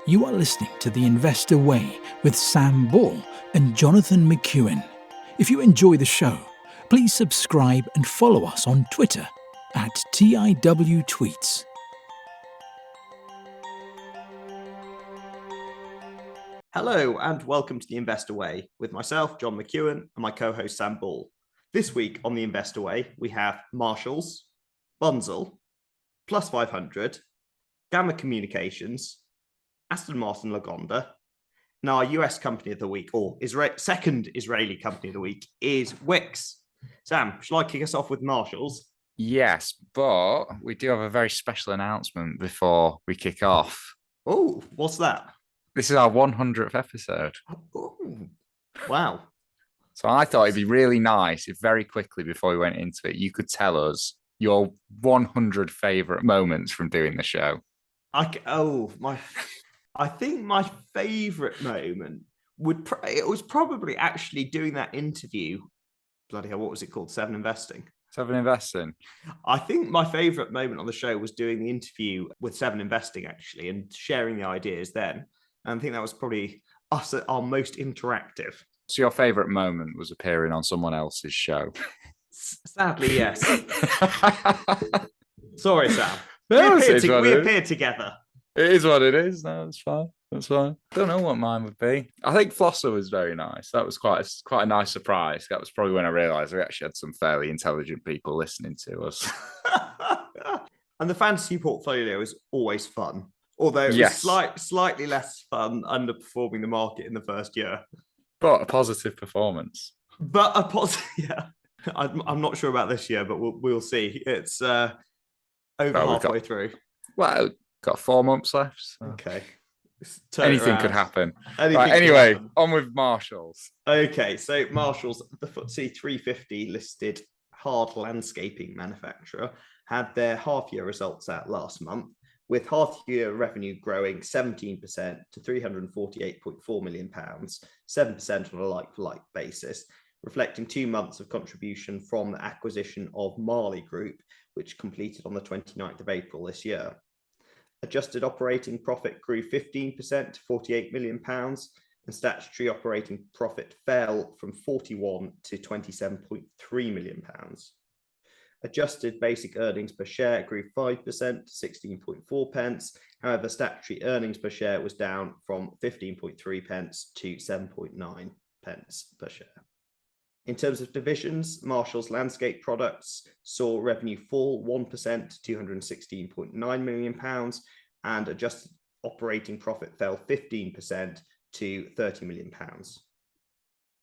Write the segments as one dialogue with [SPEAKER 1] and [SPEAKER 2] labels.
[SPEAKER 1] You are listening to The Investor Way with Sam Ball and Jonathan McEwen. If you enjoy the show, please subscribe and follow us on Twitter at TIWTweets.
[SPEAKER 2] Hello and welcome to The Investor Way with myself, John McEwen, and my co-host Sam Ball. This week on The Investor Way, we have Marshalls, Bunzl, Plus500, Gamma Communications, Aston Martin Lagonda, and our US company of the week, or second Israeli company of the week, is Wix. Sam, shall I kick us off with Marshalls?
[SPEAKER 3] Yes, but we do have a very special announcement before we kick off.
[SPEAKER 2] Oh, what's that?
[SPEAKER 3] This is our 100th episode.
[SPEAKER 2] Ooh, wow.
[SPEAKER 3] So I thought it'd be really nice if very quickly before we went into it, you could tell us your 100 favourite moments from doing the show.
[SPEAKER 2] I think my favourite moment was probably actually doing that interview. Bloody hell, what was it called? Seven Investing. I think my favourite moment on the show was doing the interview with Seven Investing, actually, and sharing the ideas then. And I think that was probably us at our most interactive.
[SPEAKER 3] So your favourite moment was appearing on someone else's show?
[SPEAKER 2] Sadly, yes. Sorry, Sam.
[SPEAKER 3] No,
[SPEAKER 2] we appeared together.
[SPEAKER 3] It is what it is. No, it's fine. That's fine. Don't know what mine would be. I think Flosser was very nice. That was quite a nice surprise. That was probably when I realised we actually had some fairly intelligent people listening to us.
[SPEAKER 2] And the fantasy portfolio is always fun. Although it was slightly less fun underperforming the market in the first year.
[SPEAKER 3] But a positive performance.
[SPEAKER 2] Yeah. I'm not sure about this year, but we'll see. It's over halfway through.
[SPEAKER 3] Well, got 4 months left. So.
[SPEAKER 2] Okay.
[SPEAKER 3] Anything could happen. Anyway, on with Marshalls.
[SPEAKER 2] Okay, so Marshalls, the FTSE 350 listed hard landscaping manufacturer, had their half-year results out last month, with half-year revenue growing 17% to £348.4 million, 7% on a like-for-like basis, reflecting 2 months of contribution from the acquisition of Marley Group, which completed on the 29th of April this year. Adjusted operating profit grew 15% to £48 million, and statutory operating profit fell from £41 to £27.3 million. Adjusted basic earnings per share grew 5% to 16.4 pence. However, statutory earnings per share was down from 15.3 pence to 7.9 pence per share. In terms of divisions, Marshalls Landscape Products saw revenue fall 1% to £216.9 million, and adjusted operating profit fell 15% to £30 million.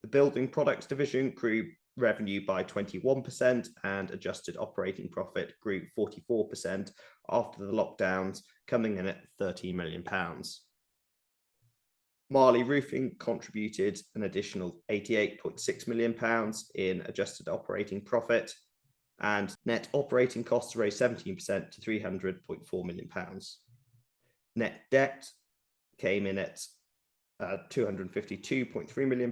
[SPEAKER 2] The Building Products division grew revenue by 21% and adjusted operating profit grew 44% after the lockdowns, coming in at £13 million. Marley Roofing contributed an additional £88.6 million in adjusted operating profit, and net operating costs rose 17% to £300.4 million. Net debt came in at £252.3 million,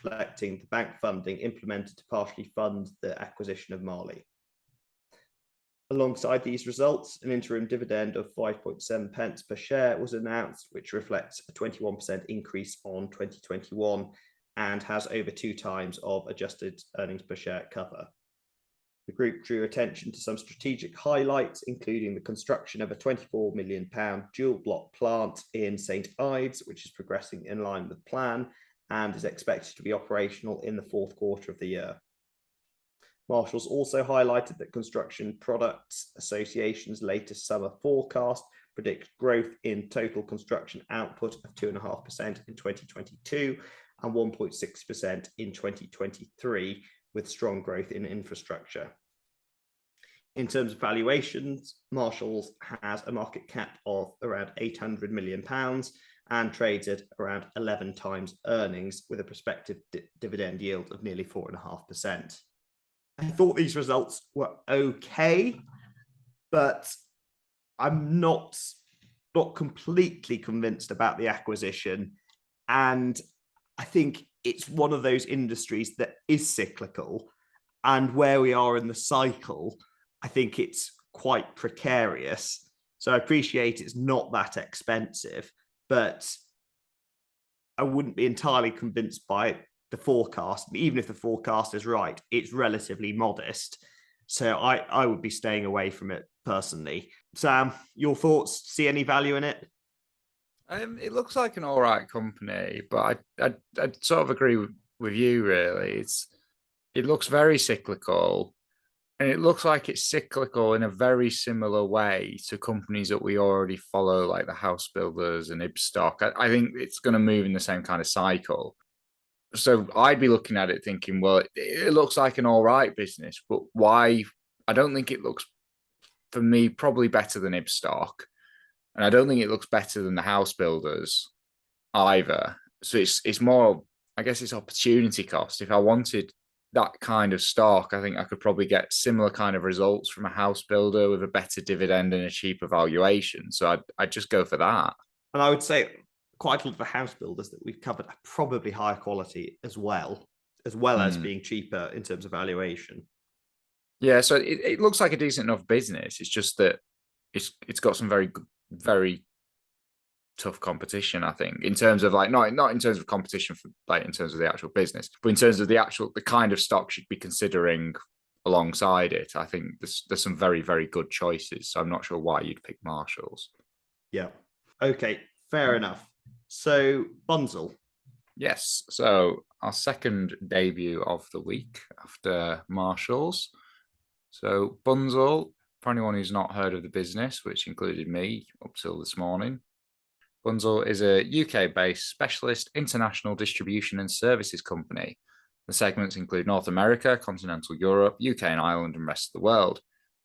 [SPEAKER 2] reflecting the bank funding implemented to partially fund the acquisition of Marley. Alongside these results, an interim dividend of 5.7 pence per share was announced, which reflects a 21% increase on 2021 and has over 2 times of adjusted earnings per share cover. The group drew attention to some strategic highlights, including the construction of a £24 million dual block plant in St Ives, which is progressing in line with plan and is expected to be operational in the fourth quarter of the year. Marshalls also highlighted that Construction Products Association's latest summer forecast predicts growth in total construction output of 2.5% in 2022 and 1.6% in 2023, with strong growth in infrastructure. In terms of valuations, Marshalls has a market cap of around £800 million and trades at around 11 times earnings, with a prospective dividend yield of nearly 4.5%. I thought these results were okay, but I'm not completely convinced about the acquisition. And I think it's one of those industries that is cyclical, and where we are in the cycle, I think it's quite precarious. So I appreciate it's not that expensive, but I wouldn't be entirely convinced by the forecast. Even if the forecast is right, it's relatively modest. So I would be staying away from it personally. Sam, your thoughts? See any value in it?
[SPEAKER 3] It looks like an all right company, but I sort of agree with you. Really, it looks very cyclical, and it looks like it's cyclical in a very similar way to companies that we already follow, like the house builders and Ibstock. I think it's going to move in the same kind of cycle. So I'd be looking at it thinking, well, it looks like an all right business, but why? I don't think it looks, for me, probably better than Ibstock. And I don't think it looks better than the house builders either. So it's more, I guess it's opportunity cost. If I wanted that kind of stock, I think I could probably get similar kind of results from a house builder with a better dividend and a cheaper valuation. So I'd just go for that.
[SPEAKER 2] And I would say quite a lot of the house builders that we've covered are probably higher quality as well as being cheaper in terms of valuation.
[SPEAKER 3] Yeah, so it looks like a decent enough business. It's just that it's got some very tough competition, I think, in terms of like not in terms of competition for like in terms of the actual business, but in terms of the kind of stock you'd be considering alongside it. I think there's some very, very good choices. So I'm not sure why you'd pick Marshalls.
[SPEAKER 2] Yeah. Okay, fair enough. So Bunzl.
[SPEAKER 3] Yes. So our second debut of the week after Marshalls. So Bunzl, for anyone who's not heard of the business, which included me up till this morning, Bunzl is a UK-based specialist international distribution and services company. The segments include North America, continental Europe, UK and Ireland, and rest of the world.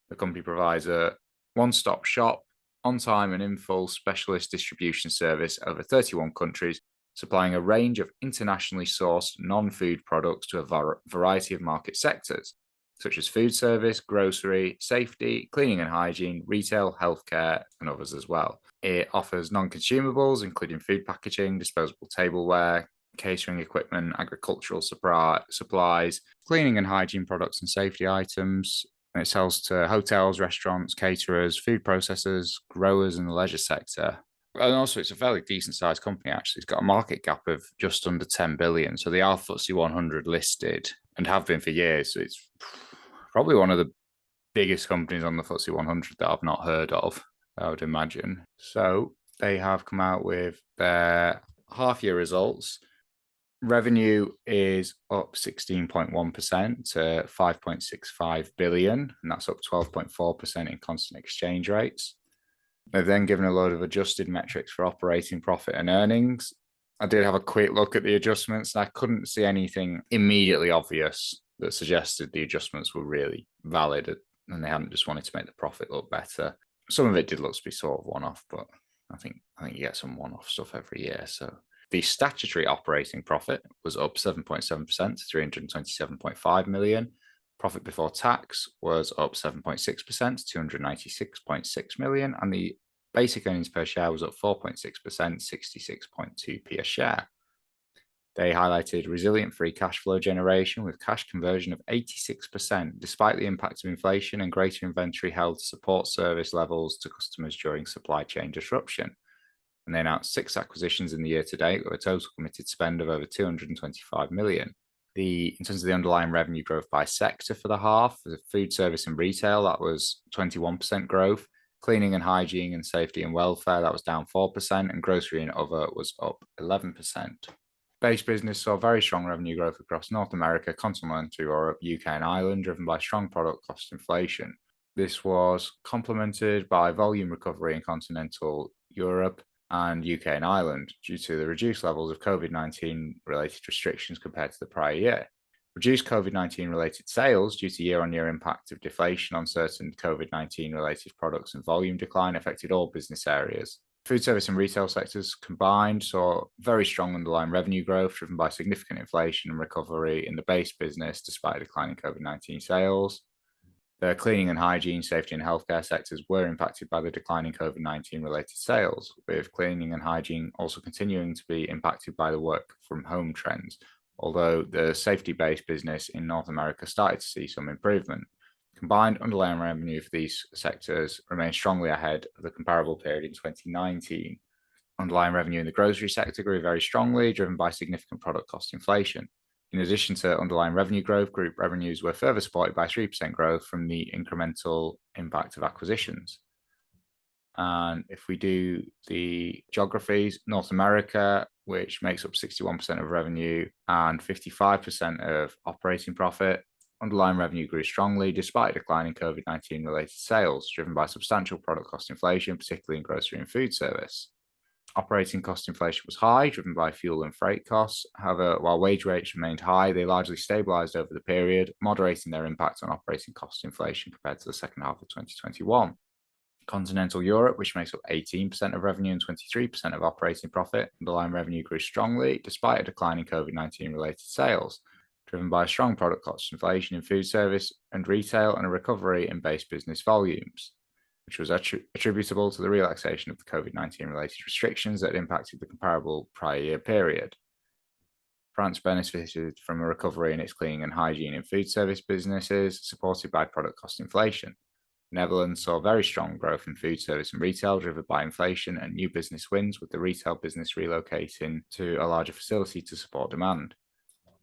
[SPEAKER 3] The company provides a one-stop shop, on-time and in-full specialist distribution service over 31 countries, supplying a range of internationally sourced non-food products to a variety of market sectors, such as food service, grocery, safety, cleaning and hygiene, retail, healthcare, and others as well. It offers non-consumables, including food packaging, disposable tableware, catering equipment, agricultural supplies, cleaning and hygiene products and safety items. And it sells to hotels, restaurants, caterers, food processors, growers in the leisure sector. And also, it's a fairly decent sized company, actually. It's got a market cap of just under 10 billion. So they are FTSE 100 listed and have been for years. So it's probably one of the biggest companies on the FTSE 100 that I've not heard of, I would imagine. So they have come out with their half-year results. Revenue is up 16.1% to 5.65 billion, and that's up 12.4% in constant exchange rates. They've then given a load of adjusted metrics for operating profit and earnings. I did have a quick look at the adjustments, and I couldn't see anything immediately obvious that suggested the adjustments were really valid and they hadn't just wanted to make the profit look better. Some of it did look to be sort of one-off, but I think you get some one-off stuff every year. So the statutory operating profit was up 7.7% to 327.5 million. Profit before tax was up 7.6% to 296.6 million, and the basic earnings per share was up 4.6%, 66.2p a share. They highlighted resilient free cash flow generation with cash conversion of 86%, despite the impact of inflation and greater inventory held to support service levels to customers during supply chain disruption. And they announced 6 acquisitions in the year to date with a total committed spend of over 225 million. In terms of the underlying revenue growth by sector for the half, the food service and retail, that was 21% growth. Cleaning and hygiene and safety and welfare, that was down 4%, and grocery and other was up 11%. Base business saw very strong revenue growth across North America, continental Europe, UK and Ireland, driven by strong product cost inflation. This was complemented by volume recovery in continental Europe and UK and Ireland due to the reduced levels of COVID-19 related restrictions compared to the prior year. Reduced COVID-19 related sales due to year-on-year impact of deflation on certain COVID-19 related products and volume decline affected all business areas. Food service and retail sectors combined saw very strong underlying revenue growth driven by significant inflation and recovery in the base business despite declining COVID-19 sales. The cleaning and hygiene, safety and healthcare sectors were impacted by the declining COVID-19 related sales, with cleaning and hygiene also continuing to be impacted by the work from home trends, although the safety-based business in North America started to see some improvement. Combined underlying revenue for these sectors remains strongly ahead of the comparable period in 2019. Underlying revenue in the grocery sector grew very strongly, driven by significant product cost inflation. In addition to underlying revenue growth, group revenues were further supported by 3% growth from the incremental impact of acquisitions. And if we do the geographies, North America, which makes up 61% of revenue and 55% of operating profit, underlying revenue grew strongly despite a decline in COVID-19 related sales, driven by substantial product cost inflation, particularly in grocery and food service. Operating cost inflation was high, driven by fuel and freight costs. However, while wage rates remained high, they largely stabilized over the period, moderating their impact on operating cost inflation compared to the second half of 2021. Continental Europe, which makes up 18% of revenue and 23% of operating profit, underlying revenue grew strongly despite a decline in COVID-19 related sales, driven by strong product cost inflation in food service and retail and a recovery in base business volumes, which was attributable to the relaxation of the COVID-19 related restrictions that impacted the comparable prior year period. France benefited from a recovery in its cleaning and hygiene and food service businesses, supported by product cost inflation. The Netherlands saw very strong growth in food service and retail, driven by inflation and new business wins, with the retail business relocating to a larger facility to support demand.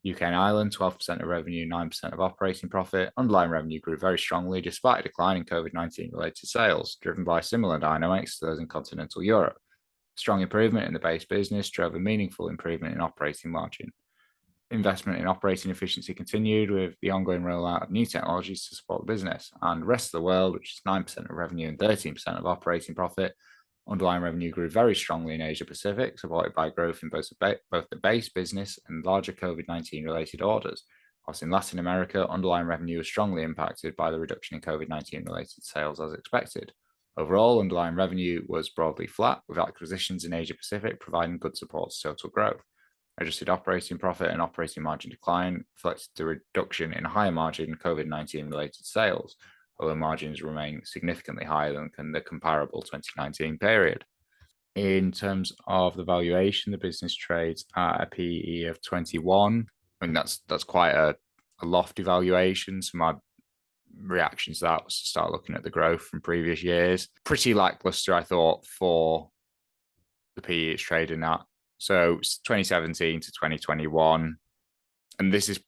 [SPEAKER 3] UK and Ireland, 12% of revenue, 9% of operating profit. Underlying revenue grew very strongly despite a decline in COVID-19 related sales, driven by similar dynamics to those in continental Europe. Strong improvement in the base business drove a meaningful improvement in operating margin. Investment in operating efficiency continued with the ongoing rollout of new technologies to support the business. And the rest of the world, which is 9% of revenue and 13% of operating profit, underlying revenue grew very strongly in Asia Pacific, supported by growth in both the base business and larger COVID-19 related orders. Whilst in Latin America, underlying revenue was strongly impacted by the reduction in COVID-19 related sales as expected. Overall, underlying revenue was broadly flat, with acquisitions in Asia Pacific providing good support to total growth. Adjusted operating profit and operating margin decline reflects the reduction in higher margin COVID-19 related sales, although margins remain significantly higher than the comparable 2019 period. In terms of the valuation, the business trades at a PE of 21. I mean, that's quite a lofty valuation. So my reaction to that was to start looking at the growth from previous years. Pretty lackluster, I thought, for the PE it's trading at. So 2017 to 2021. And this is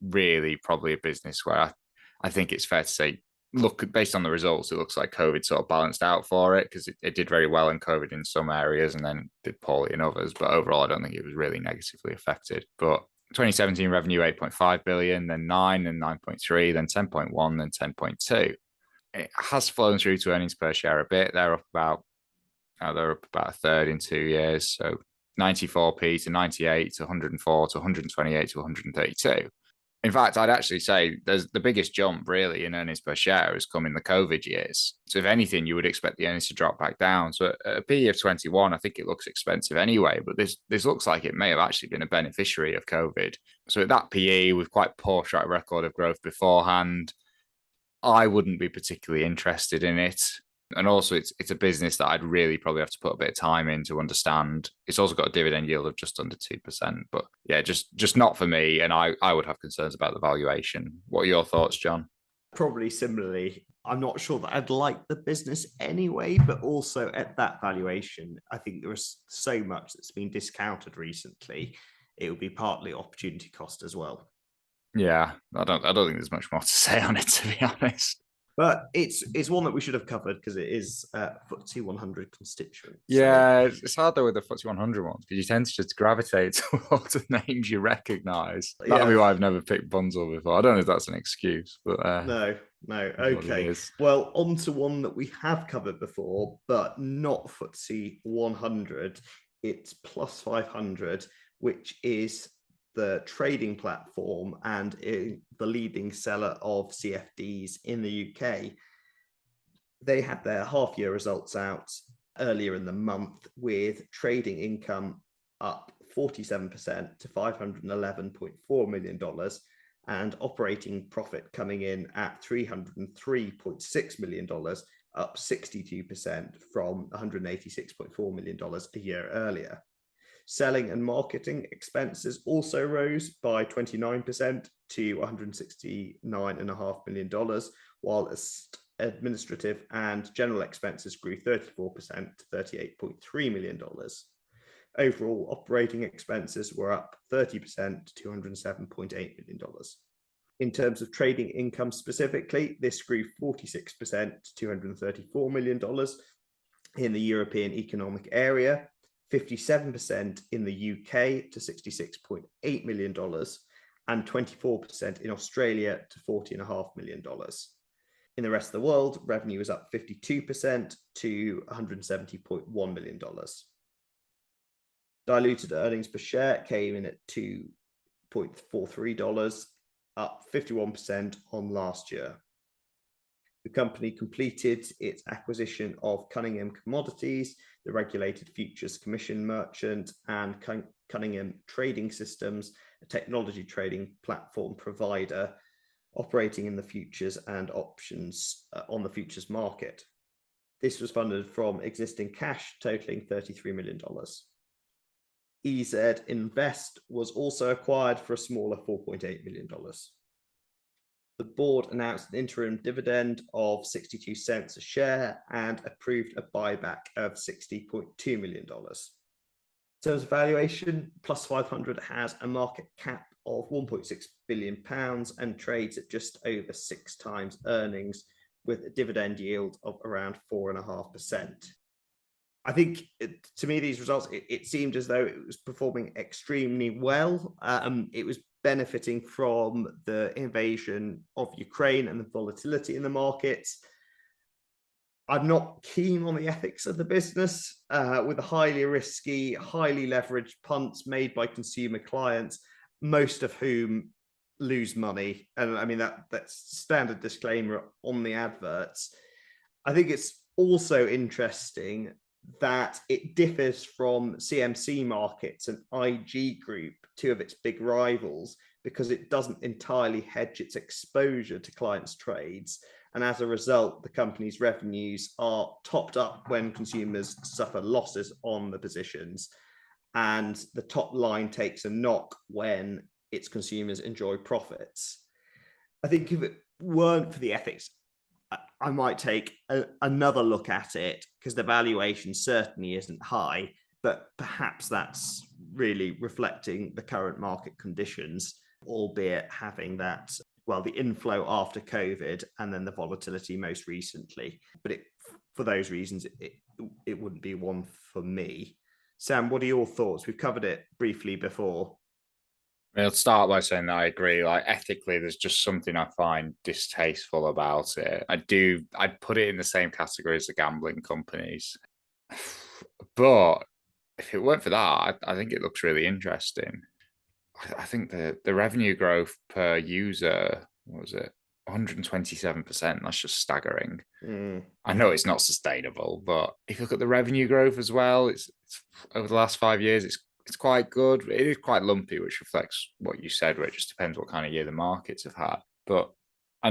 [SPEAKER 3] really probably a business where I think it's fair to say, look, based on the results, it looks like COVID sort of balanced out for it, because it did very well in COVID in some areas and then did poorly in others. But overall, I don't think it was really negatively affected. But 2017 revenue, 8.5 billion, then 9, then 9.3, then 10.1, then 10.2. It has flown through to earnings per share a bit. They're up about a third in 2 years. So 94p to 98 to 104 to 128 to 132. In fact, I'd actually say there's the biggest jump really in earnings per share has come in the COVID years. So if anything, you would expect the earnings to drop back down. So at a PE of 21, I think it looks expensive anyway, but this looks like it may have actually been a beneficiary of COVID. So at that PE with quite poor track record of growth beforehand, I wouldn't be particularly interested in it. And also, it's a business that I'd really probably have to put a bit of time in to understand. It's also got a dividend yield of just under 2%. But yeah, just not for me. And I would have concerns about the valuation. What are your thoughts, John?
[SPEAKER 2] Probably similarly. I'm not sure that I'd like the business anyway, but also at that valuation, I think there is so much that's been discounted recently. It would be partly opportunity cost as well.
[SPEAKER 3] Yeah, I don't think there's much more to say on it, to be honest.
[SPEAKER 2] But it's one that we should have covered because it is FTSE 100 constituent.
[SPEAKER 3] Yeah, it's hard though with the FTSE 100 ones because you tend to just gravitate towards the names you recognise. That'll be why I've never picked Bunzl before. I don't know if that's an excuse, but
[SPEAKER 2] no. Okay. Well, on to one that we have covered before, but not FTSE 100. It's Plus500, which is the trading platform and the leading seller of CFDs in the UK. They had their half-year results out earlier in the month with trading income up 47% to $511.4 million and operating profit coming in at $303.6 million, up 62% from $186.4 million a year earlier. Selling and marketing expenses also rose by 29% to $169.5 million, whilst administrative and general expenses grew 34% to $38.3 million. Overall, operating expenses were up 30% to $207.8 million. In terms of trading income specifically, this grew 46% to $234 million in the European Economic Area, 57% in the UK to $66.8 million, and 24% in Australia to $40.5 million. In the rest of the world, revenue was up 52% to $170.1 million. Diluted earnings per share came in at $2.43, up 51% on last year. The company completed its acquisition of Cunningham Commodities, the regulated futures commission merchant, and Cunningham Trading Systems, a technology trading platform provider operating in the futures and options on the futures market. This was funded from existing cash totaling $33 million. EZ Invest was also acquired for a smaller $4.8 million. The board announced an interim dividend of 62 cents a share and approved a buyback of $60.2 million. In terms of valuation, Plus500 has a market cap of £1.6 billion and trades at just over 6 times earnings, with a dividend yield of around 4.5%. I think, to me, these results, it seemed as though it was performing extremely well. It was benefiting from the invasion of Ukraine and the volatility in the markets. I'm not keen on the ethics of the business, with the highly risky, highly leveraged punts made by consumer clients, most of whom lose money. And I mean, that's standard disclaimer on the adverts. I think it's also interesting that it differs from CMC Markets and IG Group, two of its big rivals, because it doesn't entirely hedge its exposure to clients' trades. And as a result, the company's revenues are topped up when consumers suffer losses on the positions, and the top line takes a knock when its consumers enjoy profits. I think if it weren't for the ethics, I might take another look at it, because the valuation certainly isn't high, but perhaps that's really reflecting the current market conditions, albeit having that, well, the inflow after COVID and then the volatility most recently. But for those reasons, it wouldn't be one for me. Sam, what are your thoughts? We've covered it briefly before.
[SPEAKER 3] I'll start by saying that I agree. Like, ethically, there's just something I find distasteful about it. I'd put it in the same category as the gambling companies. But if it weren't for that, I think it looks really interesting. I think the revenue growth per user, what was it? 127%. That's just staggering. I know it's not sustainable, but if you look at the revenue growth as well, it's over the last 5 years, it's quite good. It is quite lumpy, which reflects what you said, where it just depends what kind of year the markets have had. But I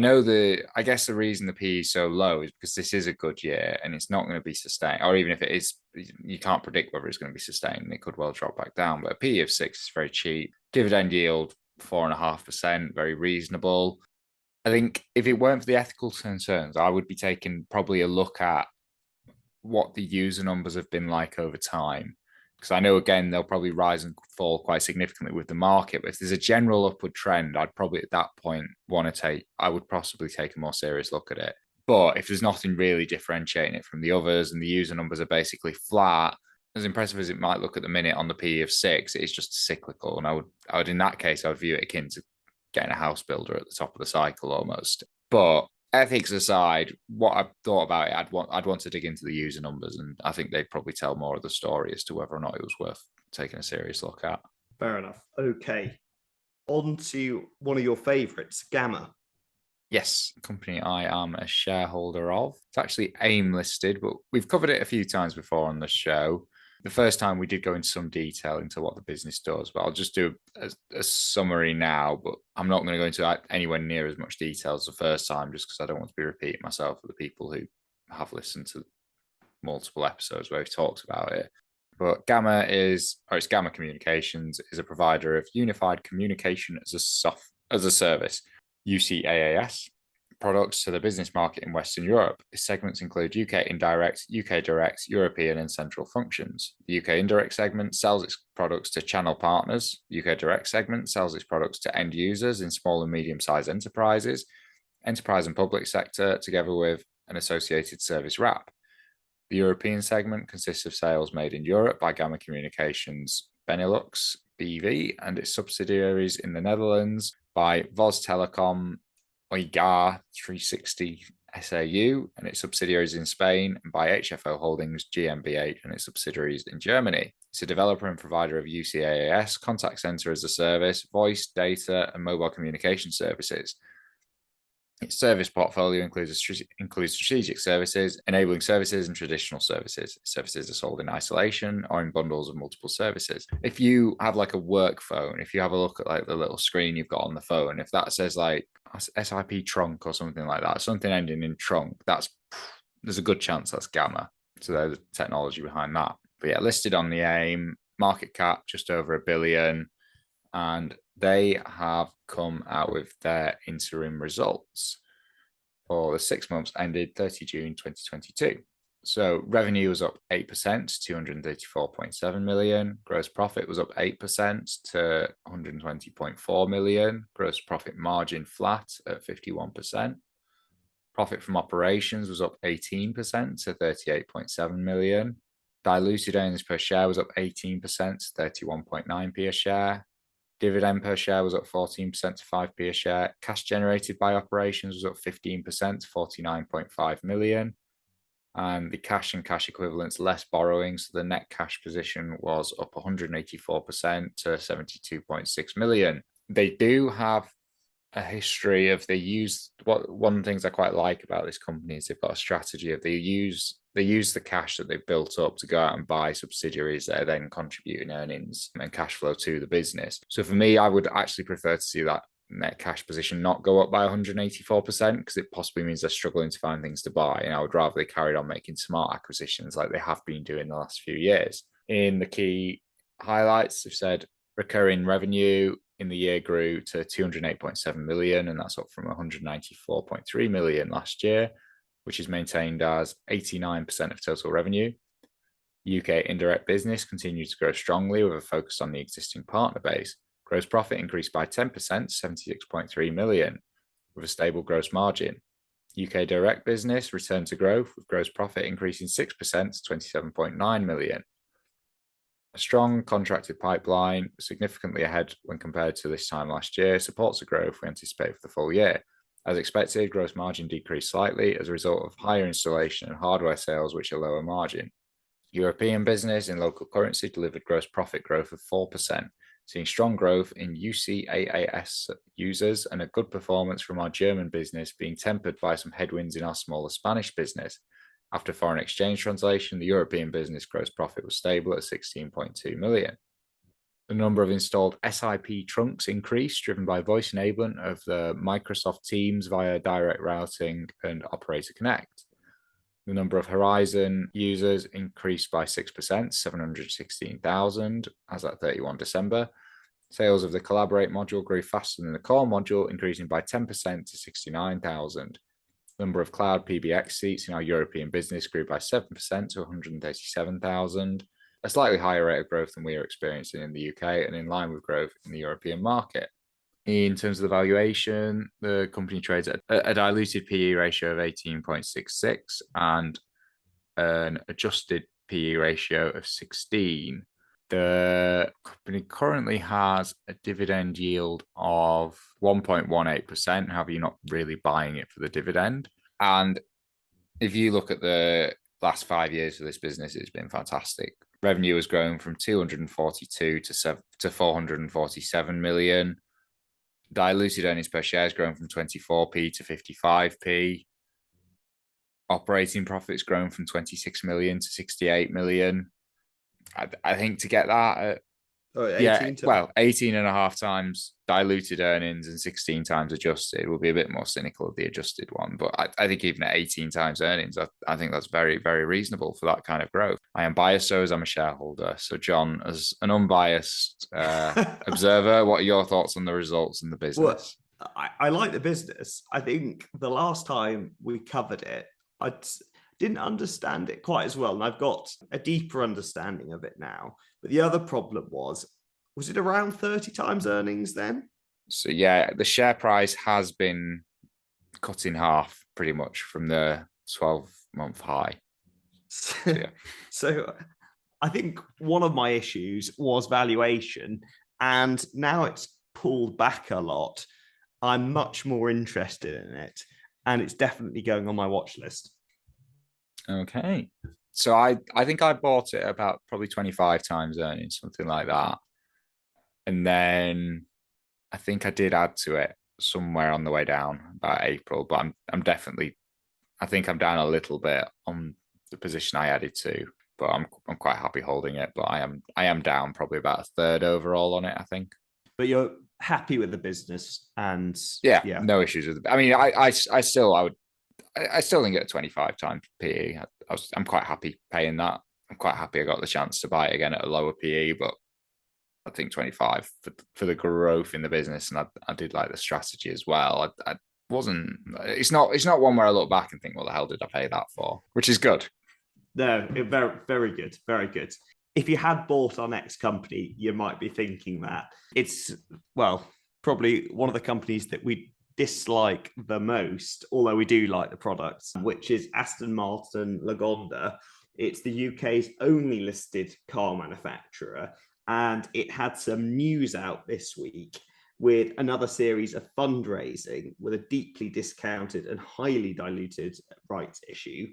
[SPEAKER 3] guess the reason the PE is so low is because this is a good year and it's not going to be sustained. Or even if it is, you can't predict whether it's going to be sustained, and it could well drop back down. But a PE of 6 is very cheap. Dividend yield 4.5%, very reasonable. I think if it weren't for the ethical concerns, I would be taking probably a look at what the user numbers have been like over time. Because I know, again, they'll probably rise and fall quite significantly with the market. But if there's a general upward trend, I'd probably at that point I would possibly take a more serious look at it. But if there's nothing really differentiating it from the others and the user numbers are basically flat, as impressive as it might look at the minute on the PE of 6, it's just cyclical. And I would in that case, I would view it akin to getting a house builder at the top of the cycle almost. But ethics aside, what I've thought about it, I'd want to dig into the user numbers, and I think they'd probably tell more of the story as to whether or not it was worth taking a serious look at.
[SPEAKER 2] Fair enough. Okay. On to one of your favorites, Gamma.
[SPEAKER 3] Yes, a company I am a shareholder of. It's actually AIM listed, but we've covered it a few times before on the show. The first time we did go into some detail into what the business does, but I'll just do a summary now. But I'm not going to go into anywhere near as much detail as the first time, just because I don't want to be repeating myself for the people who have listened to multiple episodes where we've talked about it. But Gamma Communications is a provider of unified communication as a service, UCaaS, products to the business market in Western Europe. Its segments include UK indirect, UK direct, European and central functions. The UK indirect segment sells its products to channel partners. The UK direct segment sells its products to end users in small and medium-sized enterprises, enterprise and public sector, together with an associated service wrap. The European segment consists of sales made in Europe by Gamma Communications Benelux BV and its subsidiaries in the Netherlands by Vos Telecom Oigar 360 SAU and its subsidiaries in Spain, and by HFO Holdings GmbH and its subsidiaries in Germany. It's a developer and provider of UCaaS, contact center as a service, voice, data, and mobile communication services. Its service portfolio includes strategic services, enabling services, and traditional services. Services are sold in isolation or in bundles of multiple services. If you have like a work phone, if you have a look at like the little screen you've got on the phone, if that says like SIP trunk or something like that, something ending in trunk, there's a good chance that's Gamma. So there's the technology behind that. But yeah, listed on the AIM, market cap just over $1 billion. And they have come out with their interim results for the 6 months ended 30 June 2022. So revenue was up 8% to 234.7 million. Gross profit was up 8% to 120.4 million. Gross profit margin flat at 51%. Profit from operations was up 18% to 38.7 million. Diluted earnings per share was up 18% to 31.9p a share. Dividend per share was up 14% to 5p a share. Cash generated by operations was up 15% to 49.5 million. And the cash and cash equivalents less borrowings, so the net cash position was up 184% to 72.6 million. They do have a history of one of the things I quite like about this company is they've got a strategy of they use the cash that they've built up to go out and buy subsidiaries that are then contributing earnings and cash flow to the business. So for me, I would actually prefer to see that net cash position not go up by 184% because it possibly means they're struggling to find things to buy. And I would rather they carried on making smart acquisitions like they have been doing the last few years. In the key highlights, they've said recurring revenue in the year grew to 208.7 million, and that's up from 194.3 million last year, which is maintained as 89% of total revenue. UK indirect business continued to grow strongly with a focus on the existing partner base. Gross profit increased by 10% to 76.3 million with a stable gross margin. UK direct business returned to growth with gross profit increasing 6% to 27.9 million. A strong contracted pipeline, significantly ahead when compared to this time last year, supports the growth we anticipate for the full year. As expected, gross margin decreased slightly as a result of higher installation and hardware sales, which are lower margin. European business in local currency delivered gross profit growth of 4%, seeing strong growth in UCaaS users and a good performance from our German business being tempered by some headwinds in our smaller Spanish business. After foreign exchange translation, the European business gross profit was stable at 16.2 million. The number of installed SIP trunks increased, driven by voice enablement of the Microsoft Teams via direct routing and Operator Connect. The number of Horizon users increased by 6%, 716,000 as at 31 December. Sales of the Collaborate module grew faster than the Core module, increasing by 10% to 69,000. Number of cloud PBX seats in our European business grew by 7% to 137,000, a slightly higher rate of growth than we are experiencing in the UK and in line with growth in the European market. In terms of the valuation, the company trades at a diluted PE ratio of 18.66 and an adjusted PE ratio of 16. The company currently has a dividend yield of 1.18%. However, you're not really buying it for the dividend. And if you look at the last 5 years for this business, it's been fantastic. Revenue has grown from 242 to 447 million. Diluted earnings per share has grown from 24p to 55p. Operating profits grown from 26 million to 68 million. I think to get that at 18 and a half times diluted earnings and 16 times adjusted will be a bit more cynical of the adjusted one. But I think even at 18 times earnings, I think that's very, very reasonable for that kind of growth. I am biased, so as I'm a shareholder. So John, as an unbiased observer, what are your thoughts on the results in the business?
[SPEAKER 2] I like the business. I think the last time we covered it, didn't understand it quite as well. And I've got a deeper understanding of it now. But the other problem was it around 30 times earnings then?
[SPEAKER 3] So yeah, the share price has been cut in half pretty much from the 12-month high.
[SPEAKER 2] So, yeah. So I think one of my issues was valuation, and now it's pulled back a lot. I'm much more interested in it, and it's definitely going on my watch list.
[SPEAKER 3] Okay. So I think I bought it about probably 25 times earnings, something like that. And then I think I did add to it somewhere on the way down about April, but I'm definitely, I think I'm down a little bit on the position I added to, but I'm quite happy holding it. But I am down probably about a third overall on it, I think.
[SPEAKER 2] But you're happy with the business, and
[SPEAKER 3] yeah. No issues with it. I mean, I still think at 25 times PE, I'm quite happy paying that. I'm quite happy I got the chance to buy it again at a lower PE, but I think 25 for the growth in the business, and I did like the strategy as well. I wasn't. It's not one where I look back and think, what the hell did I pay that for? Which is good.
[SPEAKER 2] No, very, very good, very good. If you had bought our next company, you might be thinking that it's, well, probably one of the companies that we dislike the most, although we do like the products, which is Aston Martin Lagonda. It's the UK's only listed car manufacturer, and it had some news out this week with another series of fundraising with a deeply discounted and highly diluted rights issue.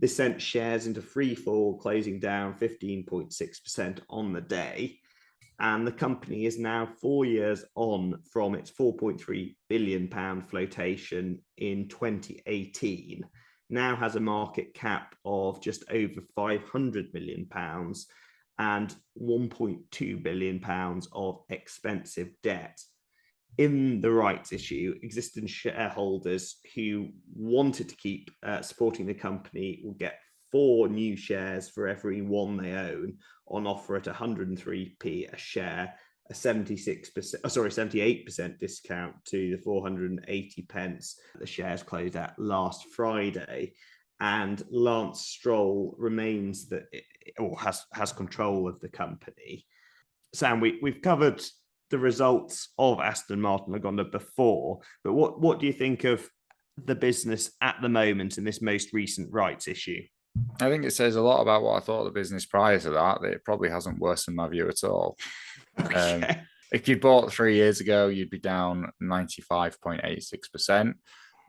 [SPEAKER 2] This sent shares into free fall, closing down 15.6% on the day. And the company is now 4 years on from its £4.3 billion flotation in 2018, now has a market cap of just over £500 million and £1.2 billion of expensive debt. In the rights issue, existing shareholders who wanted to keep supporting the company will get 4 new shares for every one they own on offer at 103p a share, a 78% discount to the 480 pence the shares closed at last Friday. And Lance Stroll remains has control of the company. Sam, we've covered the results of Aston Martin Lagonda before, but what do you think of the business at the moment in this most recent rights issue?
[SPEAKER 3] I think it says a lot about what I thought of the business prior to that it probably hasn't worsened my view at all. Okay. If you bought 3 years ago, you'd be down 95.86%.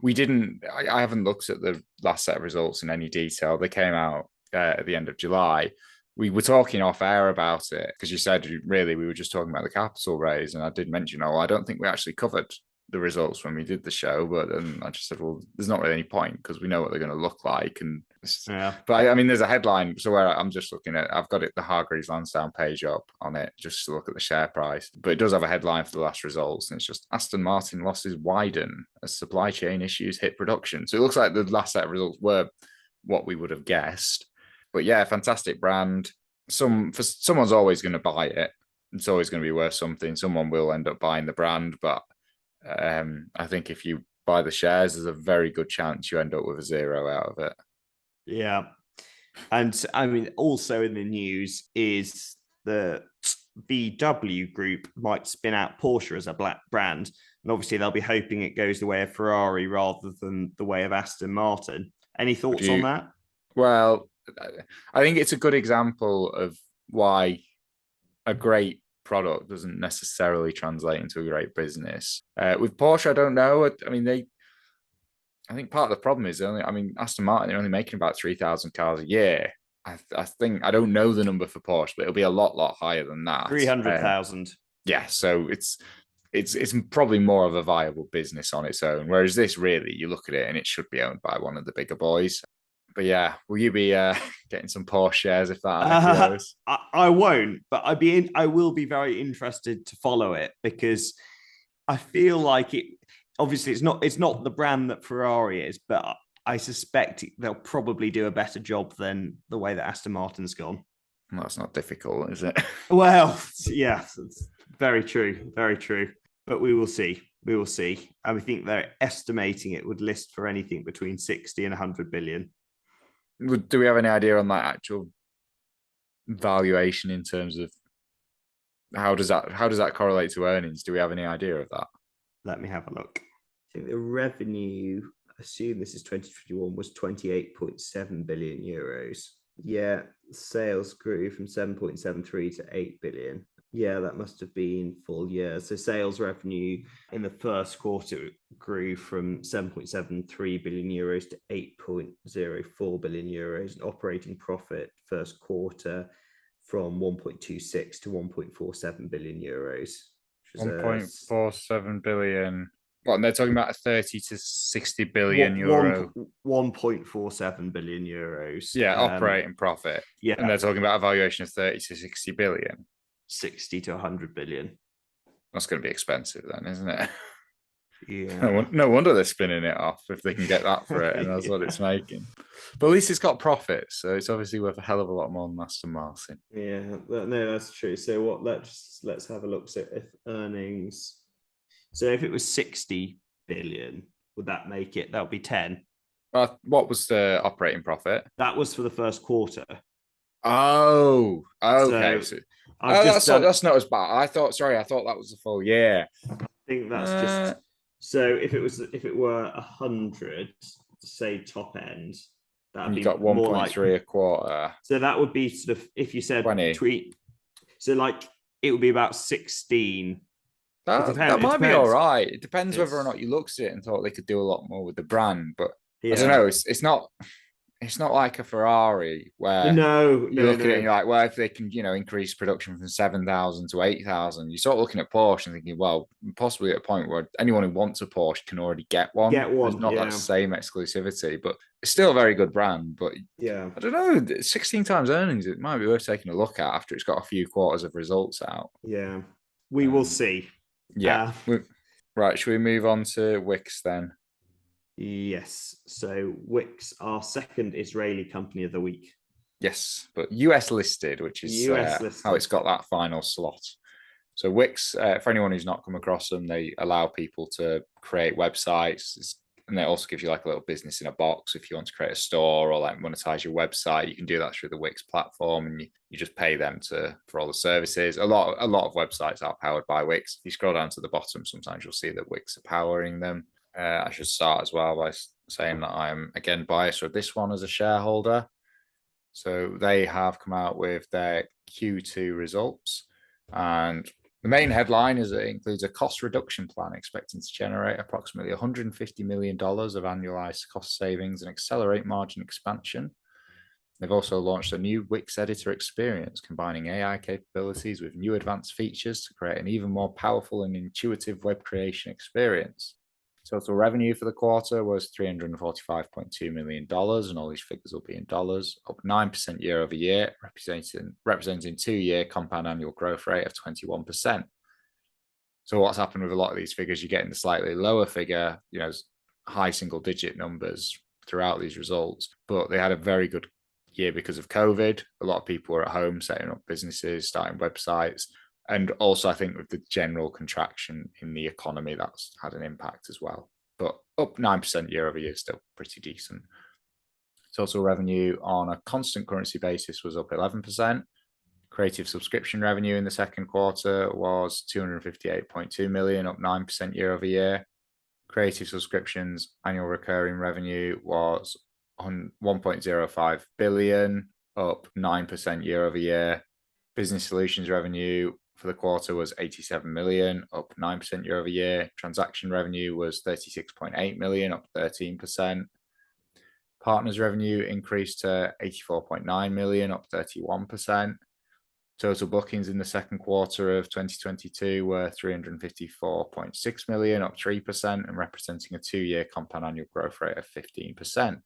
[SPEAKER 3] I haven't looked at the last set of results in any detail. They came out at the end of July. We were talking off air about it because you said, really, we were just talking about the capital raise. And I did mention, I don't think we actually covered the results when we did the show. But then I just said, well, there's not really any point because we know what they're going to look like. And yeah. But I mean, there's a headline. So where I'm just looking at, I've got the Hargreaves Lansdown page up on it just to look at the share price. But it does have a headline for the last results. And it's just Aston Martin losses widen as supply chain issues hit production. So it looks like the last set of results were what we would have guessed. But yeah, fantastic brand. Someone's always going to buy it. It's always going to be worth something. Someone will end up buying the brand. But I think if you buy the shares, there's a very good chance you end up with a zero out of it.
[SPEAKER 2] Yeah. And I mean, also in the news is the VW group might spin out Porsche as a black brand. And obviously they'll be hoping it goes the way of Ferrari rather than the way of Aston Martin. Any thoughts on that?
[SPEAKER 3] Well, I think it's a good example of why a great product doesn't necessarily translate into a great business. With Porsche, I don't know. I mean, I think part of the problem is Aston Martin, they're only making about 3,000 cars a year. I think, I don't know the number for Porsche, but it'll be a lot higher than that.
[SPEAKER 2] 300,000.
[SPEAKER 3] Yeah, so it's probably more of a viable business on its own. Whereas this, really, you look at it and it should be owned by one of the bigger boys. But yeah, will you be getting some Porsche shares if that goes?
[SPEAKER 2] I won't, but I will be very interested to follow it because I feel like it. Obviously, it's not the brand that Ferrari is, but I suspect they'll probably do a better job than the way that Aston Martin's gone.
[SPEAKER 3] Well, that's not difficult, is it?
[SPEAKER 2] Well, yeah, it's very true, very true. But we will see. We will see. And we think they're estimating it would list for anything between 60 and 100 billion.
[SPEAKER 3] Do we have any idea on that actual valuation in terms of how does that correlate to earnings? Do we have any idea of that?
[SPEAKER 2] Let me have a look. I think the revenue, I assume this is 2021, was 28.7 billion euros. Yeah, sales grew from 7.73 to 8 billion. Yeah, that must have been full year. So sales revenue in the first quarter grew from 7.73 billion euros to 8.04 billion euros. And operating profit first quarter from 1.26 to 1.47 billion euros.
[SPEAKER 3] 1.47 billion. What, and they're talking about a 30 to 60 billion euro.
[SPEAKER 2] 1.47 billion euros.
[SPEAKER 3] Yeah, operating profit.
[SPEAKER 2] Yeah.
[SPEAKER 3] And they're talking about a valuation of 30 to 60 billion.
[SPEAKER 2] 60 to 100 billion.
[SPEAKER 3] That's going to be expensive then, isn't it?
[SPEAKER 2] Yeah.
[SPEAKER 3] No wonder they're spinning it off if they can get that for it, and that's what it's making. But at least it's got profits, so it's obviously worth a hell of a lot more than Aston Martin.
[SPEAKER 2] Yeah, no, that's true. So what? Let's have a look. So if earnings, so if it was 60 billion, would that make it? That would be 10.
[SPEAKER 3] What was the operating profit?
[SPEAKER 2] That was for the first quarter.
[SPEAKER 3] Oh, okay.
[SPEAKER 2] So
[SPEAKER 3] that's not as bad. I thought that was the full year.
[SPEAKER 2] I think that's just so if it were 100, say top end, that'd be
[SPEAKER 3] got 1.3 a quarter.
[SPEAKER 2] So that would be sort of, if you said
[SPEAKER 3] 20.
[SPEAKER 2] Tweet, so like it would be about 16.
[SPEAKER 3] That might be all right. It depends whether or not you looked at it and thought they could do a lot more with the brand, but I don't know. It's not like a Ferrari where you look at it and you're like, well, if they can, increase production from 7,000 to 8,000, you start looking at Porsche and thinking, well, possibly at a point where anyone who wants a Porsche can already get one. There's not that same exclusivity, but it's still a very good brand. But
[SPEAKER 2] yeah,
[SPEAKER 3] I don't know, 16 times earnings, it might be worth taking a look at after it's got a few quarters of results out.
[SPEAKER 2] Yeah, we will see.
[SPEAKER 3] Yeah. Right, should we move on to Wix then?
[SPEAKER 2] Yes. So Wix, our second Israeli company of the week.
[SPEAKER 3] Yes, but US listed, which is how it's got that final slot. So Wix, for anyone who's not come across them, they allow people to create websites, and they also give you like a little business in a box. If you want to create a store or like monetize your website, you can do that through the Wix platform, and you just pay them for all the services. A lot of websites are powered by Wix. If you scroll down to the bottom, sometimes you'll see that Wix are powering them. I should start as well by saying that I'm again biased with this one as a shareholder. So they have come out with their Q2 results, and the main headline is it includes a cost reduction plan expecting to generate approximately $150 million of annualized cost savings and accelerate margin expansion. They've also launched a new Wix editor experience, combining AI capabilities with new advanced features to create an even more powerful and intuitive web creation experience. Total revenue for the quarter was $345.2 million, and all these figures will be in dollars, up 9% year over year, representing 2-year compound annual growth rate of 21%. So what's happened with a lot of these figures, you're getting the slightly lower figure, high single-digit numbers throughout these results, but they had a very good year because of COVID. A lot of people were at home setting up businesses, starting websites. And also, I think with the general contraction in the economy, that's had an impact as well. But up 9% year over year, still pretty decent. Total revenue on a constant currency basis was up 11%. Creative subscription revenue in the second quarter was $258.2 million, up 9% year over year. Creative subscriptions annual recurring revenue was $1.05 billion, up 9% year over year. Business solutions revenue for the quarter was $87 million, up 9% year over year. Transaction revenue was $36.8 million, up 13%. Partners revenue increased to $84.9 million, up 31%. Total bookings in the second quarter of 2022 were $354.6 million, up 3%, and representing a 2-year compound annual growth rate of 15%.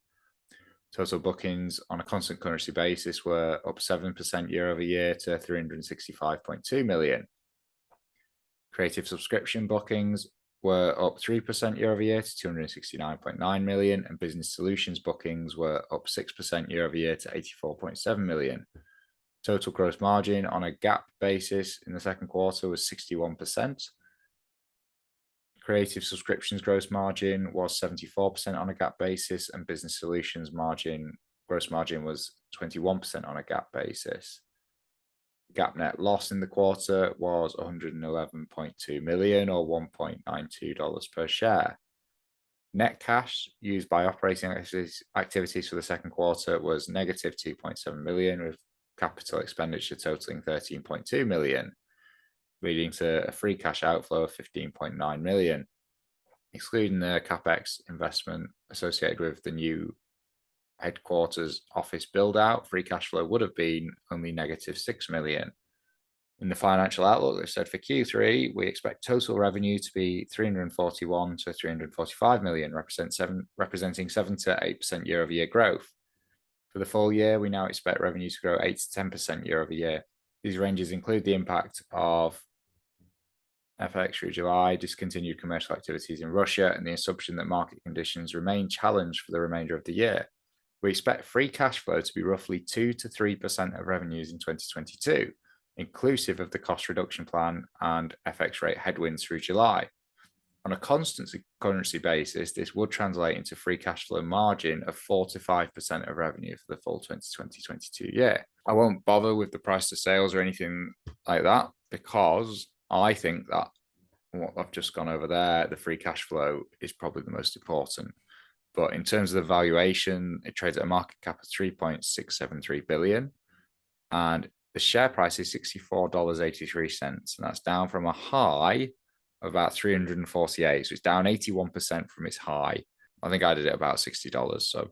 [SPEAKER 3] Total bookings on a constant currency basis were up 7% year over year to $365.2 million. Creative subscription bookings were up 3% year over year to $269.9 million, and business solutions bookings were up 6% year over year to $84.7 million. Total gross margin on a GAAP basis in the second quarter was 61%. Creative subscriptions gross margin was 74% on a GAAP basis, and business solutions gross margin was 21% on a GAAP basis. GAAP net loss in the quarter was $111.2 million, or $1.92 per share. Net cash used by operating activities for the second quarter was negative $2.7 million, with capital expenditure totaling $13.2 million, leading to a free cash outflow of $15.9 million. Excluding the CapEx investment associated with the new headquarters office build out, free cash flow would have been only negative $6 million. In the financial outlook, they said for Q3, we expect total revenue to be 341 to 345 million, representing 7 to 8% year-over-year growth. For the full year, we now expect revenue to grow 8 to 10% year-over-year. These ranges include the impact of FX through July, discontinued commercial activities in Russia, and the assumption that market conditions remain challenged for the remainder of the year. We expect free cash flow to be roughly 2 to 3% of revenues in 2022, inclusive of the cost reduction plan and FX rate headwinds through July. On a constant currency basis, this would translate into free cash flow margin of 4 to 5% of revenue for the full 2020-22 year. I won't bother with the price to sales or anything like that, because I think that what I've just gone over there, the free cash flow is probably the most important. But in terms of the valuation, it trades at a market cap of 3.673 billion, and the share price is $64.83, and that's down from a high of about 348. So it's down 81% from its high. I think I did it about $60, so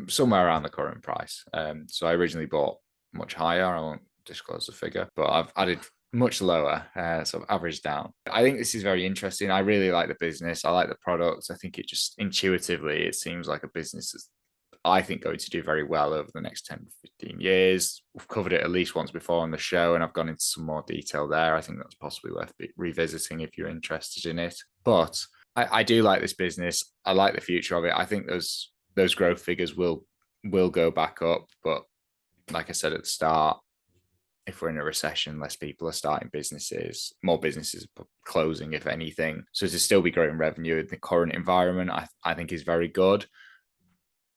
[SPEAKER 3] somewhere around the current price. So I originally bought much higher. I won't disclose the figure, but I've added much lower, sort of average down. I think this is very interesting. I really like the business. I like the products. I think it just intuitively, it seems like a business that's, I think, going to do very well over the next 10 to 15 years. We've covered it at least once before on the show, and I've gone into some more detail there. I think that's possibly worth revisiting if you're interested in it. But I do like this business. I like the future of it. I think those growth figures will go back up. But like I said at the start, if we're in a recession, less people are starting businesses, more businesses are closing, if anything. So to still be growing revenue in the current environment, I think is very good.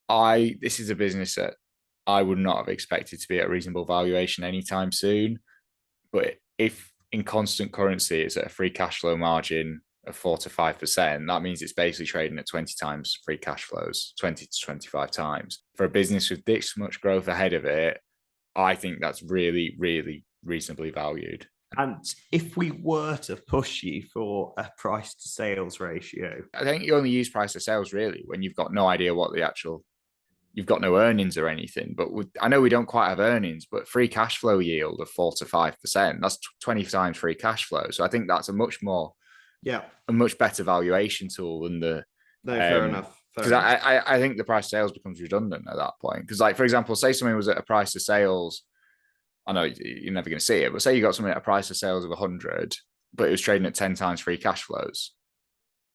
[SPEAKER 3] This is a business that I would not have expected to be at a reasonable valuation anytime soon. But if in constant currency it's at a free cash flow margin of 4 to 5%, that means it's basically trading at 20 times free cash flows, 20 to 25 times. For a business with this much growth ahead of it, I think that's really, really reasonably valued.
[SPEAKER 2] And if we were to push you for a price to sales ratio,
[SPEAKER 3] I think you only use price to sales really when you've got no idea what you've got no earnings or anything. But I know we don't quite have earnings, but free cash flow yield of 4 to 5%, that's 20 times free cash flow. So I think that's a much better valuation tool than the.
[SPEAKER 2] No, fair enough.
[SPEAKER 3] Because I think the price sales becomes redundant at that point. Because, like, for example, say something was at a price of sales, I know you're never going to see it, but say you got something at a price of sales of 100, but it was trading at 10 times free cash flows,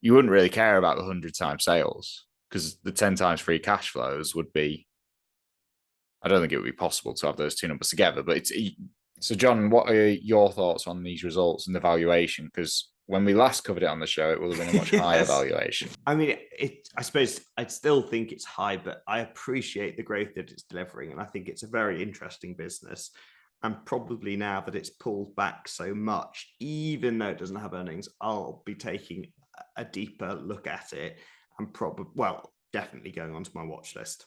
[SPEAKER 3] you wouldn't really care about the 100 times sales, because the 10 times free cash flows would be, I don't think it would be possible to have those two numbers together. But so John, what are your thoughts on these results and the valuation? Because when we last covered it on the show, it would have been a much higher valuation.
[SPEAKER 2] I mean, I suppose I'd still think it's high, but I appreciate the growth that it's delivering. And I think it's a very interesting business. And probably now that it's pulled back so much, even though it doesn't have earnings, I'll be taking a deeper look at it and definitely going onto my watch list.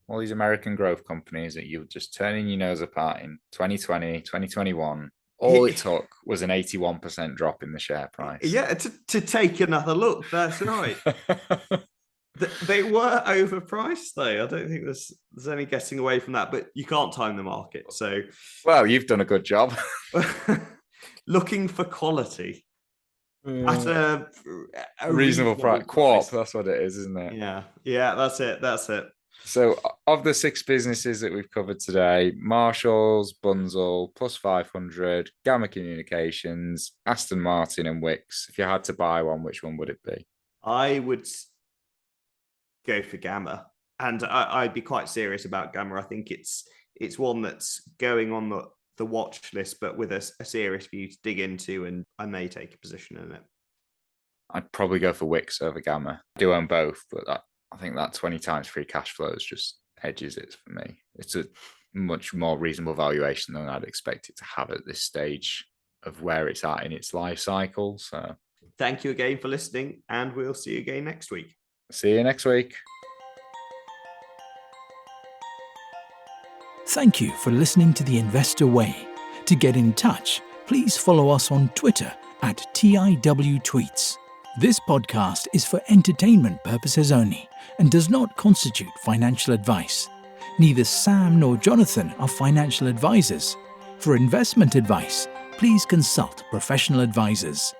[SPEAKER 3] All these American growth companies that you're just turning your nose apart in 2020, 2021, all it took was an 81% drop in the share price.
[SPEAKER 2] Yeah, to take another look. That's right. They were overpriced, though. I don't think there's any getting away from that. But you can't time the market. So,
[SPEAKER 3] well, you've done a good job.
[SPEAKER 2] Looking for quality at a
[SPEAKER 3] reasonable price. Co-op, that's what it is, isn't it?
[SPEAKER 2] Yeah, that's it.
[SPEAKER 3] So of the 6 businesses that we've covered today, Marshalls, Bunzl, Plus500, Gamma Communications, Aston Martin and Wix, if you had to buy one, which one would it be?
[SPEAKER 2] I would go for Gamma. And I'd be quite serious about Gamma. I think it's one that's going on the watch list, but with a serious view to dig into, and I may take a position in it.
[SPEAKER 3] I'd probably go for Wix over Gamma. I do own both, but I think that 20 times free cash flow is just edges it for me. It's a much more reasonable valuation than I'd expect it to have at this stage of where it's at in its life cycle. So
[SPEAKER 2] thank you again for listening, and we'll see you again next week.
[SPEAKER 3] See you next week.
[SPEAKER 1] Thank you for listening to The Investor Way. To get in touch, please follow us on Twitter at TIWTweets. This podcast is for entertainment purposes only and does not constitute financial advice. Neither Sam nor Jonathan are financial advisors. For investment advice, please consult professional advisors.